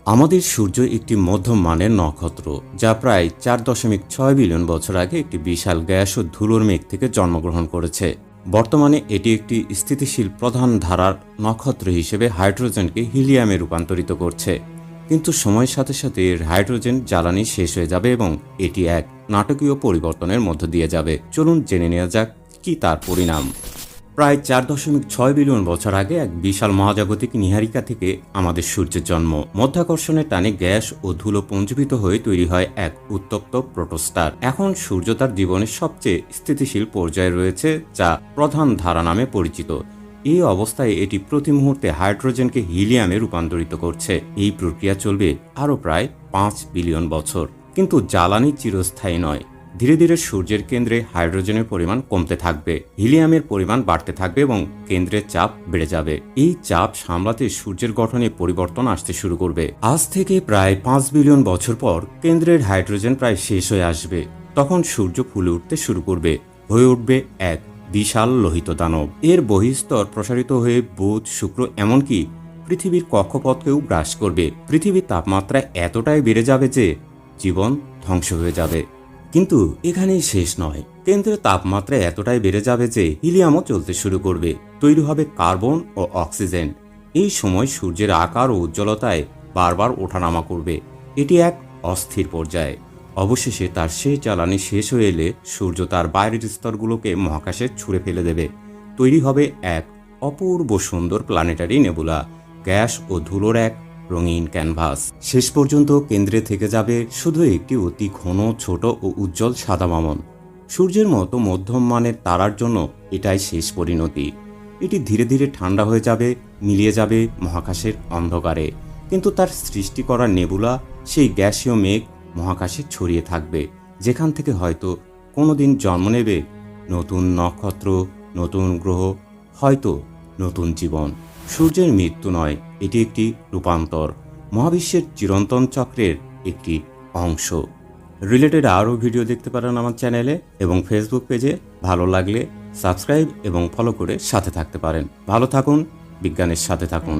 আমাদের সূর্য একটি মধ্যম মানের নক্ষত্র, যা প্রায় 4.6 বিলিয়ন বছর আগে একটি বিশাল গ্যাস ও ধুলোর মেঘ থেকে জন্মগ্রহণ করেছে। বর্তমানে এটি একটি স্থিতিশীল প্রধান ধারার নক্ষত্র হিসেবে হাইড্রোজেনকে হিলিয়ামে রূপান্তরিত করছে। কিন্তু সময়ের সাথে সাথে এর হাইড্রোজেন জ্বালানি শেষ হয়ে যাবে এবং এটি এক নাটকীয় পরিবর্তনের মধ্য দিয়ে যাবে। চলুন জেনে নেওয়া যাক কি তার পরিণাম। প্রায় 4.6 বিলিয়ন বছর আগে এক বিশাল মহাজাগতিক নীহারিকা থেকে আমাদের সূর্যের জন্ম। মধ্যাকর্ষণের টানে গ্যাস ও ধুলো পুঞ্জীভূত হয়ে তৈরি হয় এক উত্তপ্ত প্রোটোস্টার। এখন সূর্য তার জীবনের সবচেয়ে স্থিতিশীল পর্যায়ে রয়েছে, যা প্রধান ধারা নামে পরিচিত। এই অবস্থায় এটি প্রতি মুহূর্তে হাইড্রোজেনকে হিলিয়ামে রূপান্তরিত করছে। এই প্রক্রিয়া চলবে আরও প্রায় 5 বিলিয়ন বছর। কিন্তু জ্বালানি চিরস্থায়ী নয়। ধীরে ধীরে সূর্যের কেন্দ্রে হাইড্রোজেনের পরিমাণ কমতে থাকবে, হিলিয়ামের পরিমাণ বাড়তে থাকবে এবং কেন্দ্রের চাপ বেড়ে যাবে। এই চাপ সামলাতে সূর্যের গঠনে পরিবর্তন আসতে শুরু করবে। আজ থেকে প্রায় 5 বিলিয়ন বছর পর কেন্দ্রের হাইড্রোজেন প্রায় শেষ হয়ে আসবে। তখন সূর্য ফুলে উঠতে শুরু করবে, হয়ে উঠবে এক বিশাল লোহিত দানব। এর বহিঃস্তর প্রসারিত হয়ে বুধ, শুক্র, এমনকি পৃথিবীর কক্ষপথকেও গ্রাস করবে। পৃথিবীর তাপমাত্রা এতটাই বেড়ে যাবে যে জীবন ধ্বংস হয়ে যাবে। কিন্তু এখানেই শেষ নয়। কেন্দ্রের তাপমাত্রা এতটাই বেড়ে যাবে যে হিলিয়ামও চলতে শুরু করবে। তৈরি হবে কার্বন ও অক্সিজেন। এই সময় সূর্যের আকার ও উজ্জ্বলতায় বারবার ওঠানামা করবে। এটি এক অস্থির পর্যায়ে। অবশেষে তার শেষ জ্বালানি শেষ হয়ে এলে সূর্য তার বাইরের স্তরগুলোকে মহাকাশে ছুঁড়ে ফেলে দেবে। তৈরি হবে এক অপূর্ব সুন্দর প্ল্যানেটারি নেবুলা, গ্যাস ও ধুলোর এক রঙিন ক্যানভাস। শেষ পর্যন্ত কেন্দ্রে থেকে যাবে শুধু একটি অতি ঘন, ছোট ও উজ্জ্বল সাদা মামন। সূর্যের মতো মধ্যম মানের তারার জন্য এটাই শেষ পরিণতি। এটি ধীরে ধীরে ঠান্ডা হয়ে যাবে, মিলিয়ে যাবে মহাকাশের অন্ধকারে। কিন্তু তার সৃষ্টি করা নেবুলা, সেই গ্যাসীয় মেঘ মহাকাশে ছড়িয়ে থাকবে, যেখান থেকে হয়তো কোনোদিন জন্ম নেবে নতুন নক্ষত্র, নতুন গ্রহ, হয়তো নতুন জীবন। সূর্যের মৃত্যু নয়, এটি একটি রূপান্তর, মহাবিশ্বের চিরন্তন চক্রের একটি অংশ। রিলেটেড আরও ভিডিও দেখতে পারেন আমার চ্যানেলে এবং ফেসবুক পেজে। ভালো লাগলে সাবস্ক্রাইব এবং ফলো করে সাথে থাকতে পারেন। ভালো থাকুন, বিজ্ঞানের সাথে থাকুন।